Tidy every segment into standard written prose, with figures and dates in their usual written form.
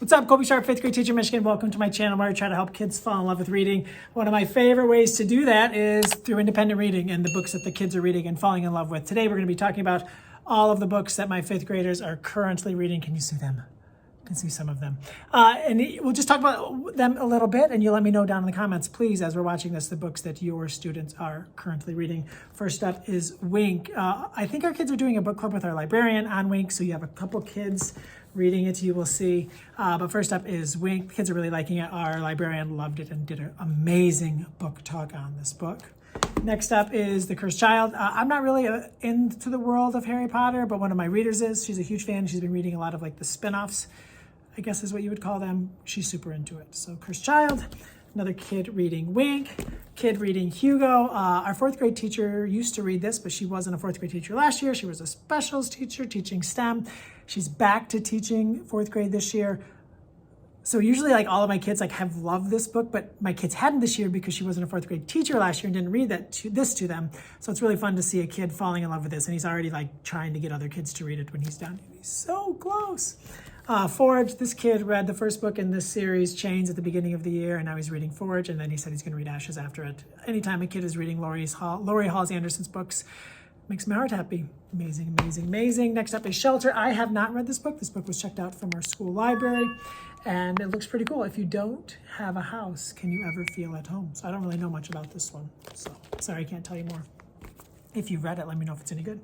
What's up, Colby Sharp, 5th grade teacher, Michigan. Welcome to my channel where I try to help kids fall in love with reading. One of my favorite ways to do that is through independent reading and the books that the kids are reading and falling in love with. Today, we're going to be talking about all of the books that my 5th graders are currently reading. Can you see them? I can see some of them. And we'll just talk about them a little bit, and you'll let me know down in the comments, please, as we're watching this, the books that your students are currently reading. First up is Wink. I think our kids are doing a book club with our librarian on Wink, so you have a couple kids reading it, you will see. But first up is Wink. The kids are really liking it. Our librarian loved it and did an amazing book talk on this book. Next up is The Cursed Child. I'm not really into the world of Harry Potter, but one of my readers is. She's a huge fan. She's been reading a lot of like the spin-offs, I guess is what you would call them. She's super into it. So Cursed Child, another kid reading Wink, kid reading Hugo. Our 4th grade teacher used to read this, but she wasn't a 4th grade teacher last year. She was a specials teacher teaching STEM. She's back to teaching 4th grade this year. So usually like all of my kids like have loved this book, but my kids hadn't this year because she wasn't a 4th grade teacher last year and didn't read this to them. So it's really fun to see a kid falling in love with this, and he's already like trying to get other kids to read it when he's done. He's so close. Forge, this kid read the first book in this series, Chains, at the beginning of the year, and now he's reading Forge, and then he said he's going to read Ashes after it. Anytime a kid is reading Laurie Halse Anderson's books, makes my heart happy. Amazing, amazing, amazing. Next up is Shelter. I have not read this book. This book was checked out from our school library, and it looks pretty cool. If you don't have a house, can you ever feel at home? So I don't really know much about this one, so sorry I can't tell you more. If you've read it, let me know if it's any good.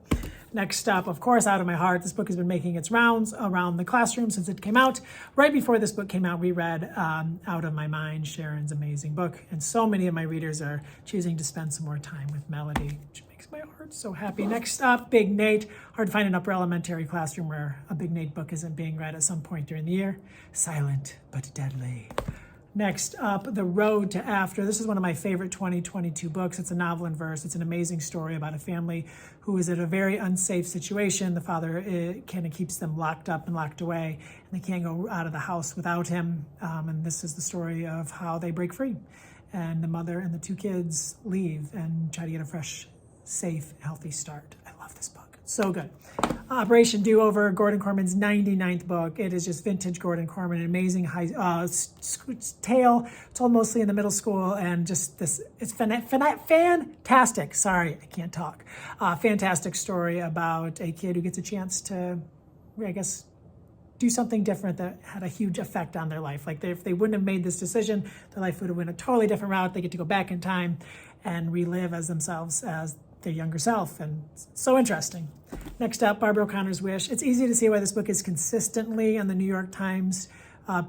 Next up, of course, Out of My Heart. This book has been making its rounds around the classroom since it came out. Right before this book came out, we read Out of My Mind, Sharon's amazing book. And so many of my readers are choosing to spend some more time with Melody, which makes my heart so happy. Next up, Big Nate. Hard to find an upper elementary classroom where a Big Nate book isn't being read at some point during the year. Silent but Deadly. Next up, The Road to After. This is one of my favorite 2022 books. It's a novel in verse. It's an amazing story about a family who is in a very unsafe situation. The father kind of keeps them locked up and locked away, and they can't go out of the house without him. And this is the story of how they break free. And the mother and the 2 kids leave and try to get a fresh, safe, healthy start. I love this book. So good. Operation Do-Over, Gordon Corman's 99th book. It is just vintage Gordon Corman, an amazing tale told mostly in the middle school, and just this, it's fantastic. Sorry, I can't talk. Fantastic story about a kid who gets a chance to, I guess, do something different that had a huge effect on their life. Like if they wouldn't have made this decision, their life would have went a totally different route. They get to go back in time and relive as themselves as their younger self, and so interesting. Next up, Barbara O'Connor's Wish. It's easy to see why this book is consistently on the New York Times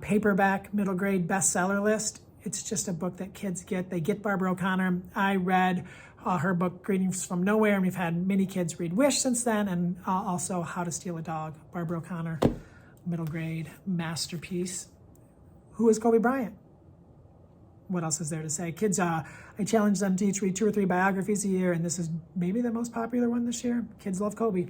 paperback middle grade bestseller list. It's just a book that kids get. They get Barbara O'Connor. I read her book, Greetings from Nowhere, and we've had many kids read Wish since then, and also How to Steal a Dog. Barbara O'Connor, middle grade masterpiece. Who is Kobe Bryant? What else is there to say? Kids, I challenge them to each read 2 or 3 biographies a year, and this is maybe the most popular one this year. Kids love Kobe.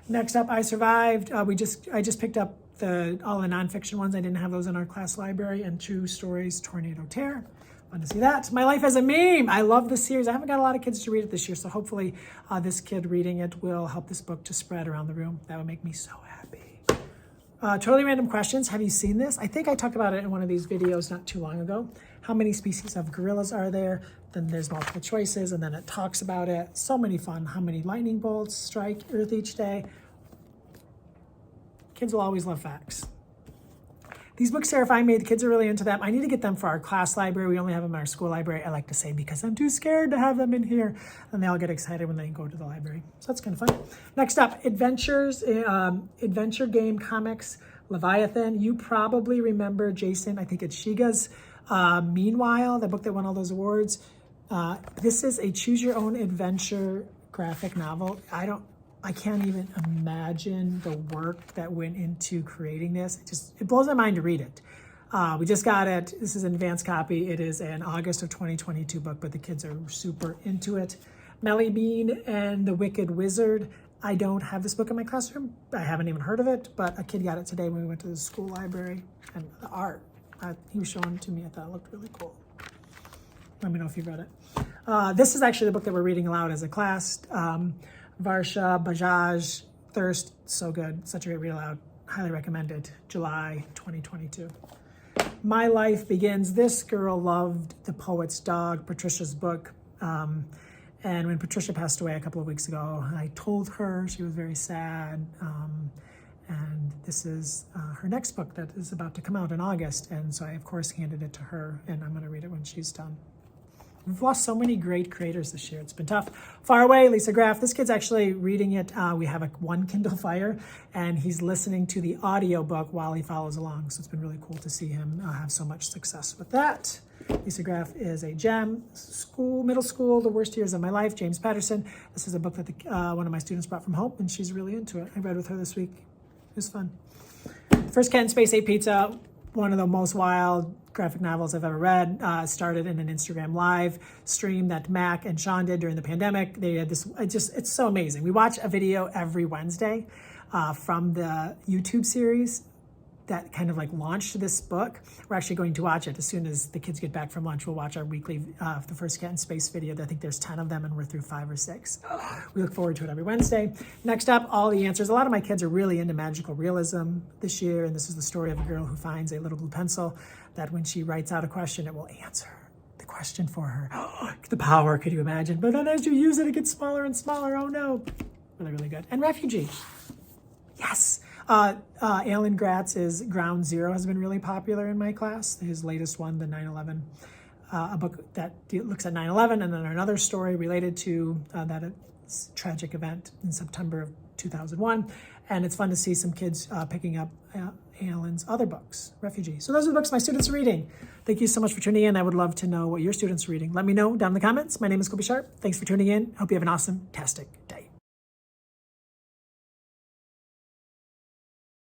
Next up, I Survived. I just picked up all the nonfiction ones. I didn't have those in our class library, and True Stories, Tornado Tear. Fun to see that. My Life as a Meme. I love this series. I haven't got a lot of kids to read it this year, so hopefully this kid reading it will help this book to spread around the room. That would make me so happy. Totally Random Questions. Have you seen this? I think I talked about it in one of these videos not too long ago. How many species of gorillas are there? Then there's multiple choices, and then it talks about it. So many fun. How many lightning bolts strike Earth each day? Kids will always love facts. These books terrify me. The kids are really into them. I need to get them for our class library. We only have them in our school library, I like to say, because I'm too scared to have them in here. And they all get excited when they go to the library. So that's kind of fun. Next up, Adventure Game Comics, Leviathan. You probably remember Jason, I think it's Shiga's Meanwhile, the book that won all those awards. This is a choose your own adventure graphic novel. I can't even imagine the work that went into creating this. It blows my mind to read it. We just got it. This is an advanced copy. It is an August of 2022 book, but the kids are super into it. Melly Bean and the Wicked Wizard. I don't have this book in my classroom. I haven't even heard of it, but a kid got it today when we went to the school library. And the art, he was showing it to me. I thought it looked really cool. Let me know if you've read it. This is actually the book that we're reading aloud as a class. Varsha Bajaj, Thirst, so good. Such a great read aloud. highly recommended, July 2022. My Life Begins. This girl loved The Poet's Dog, Patricia's book. And when Patricia passed away a couple of weeks ago, I told her, she was very sad. And this is her next book that is about to come out in August. And so I, of course, handed it to her, and I'm going to read it when she's done. We've lost so many great creators this year. It's been tough. Far Away, Lisa Graff. This kid's actually reading it. We have one Kindle Fire, and he's listening to the audiobook while he follows along. So it's been really cool to see him have so much success with that. Lisa Graff is a gem. Middle school, The Worst Years of My Life, James Patterson. This is a book that one of my students brought from home, and she's really into it. I read with her this week. It was fun. First Cat in Space Ate Pizza, one of the most wild graphic novels I've ever read. Started in an Instagram live stream that Mac and Sean did during the pandemic. They had this, it's so amazing. We watch a video every Wednesday from the YouTube series that kind of like launched this book. We're actually going to watch it as soon as the kids get back from lunch. We'll watch our weekly The First Cat in Space video. I think there's 10 of them and we're through 5 or 6. We look forward to it every Wednesday. Next up, All the Answers. A lot of my kids are really into magical realism this year, and this is the story of a girl who finds a little blue pencil that when she writes out a question, it will answer the question for her. The power, could you imagine? But then as you use it, it gets smaller and smaller. Oh no. Really, really good. And Refugee. Yes. Alan Gratz's Ground Zero has been really popular in my class. His latest one, the 9/11, a book that looks at 9/11, and then another story related to that tragic event in September of 2001. And it's fun to see some kids picking up Alan's other books, Refugee. So those are the books my students are reading. Thank you so much for tuning in. I would love to know what your students are reading. Let me know down in the comments. My name is Colby Sharp. Thanks for tuning in. Hope you have an awesome-tastic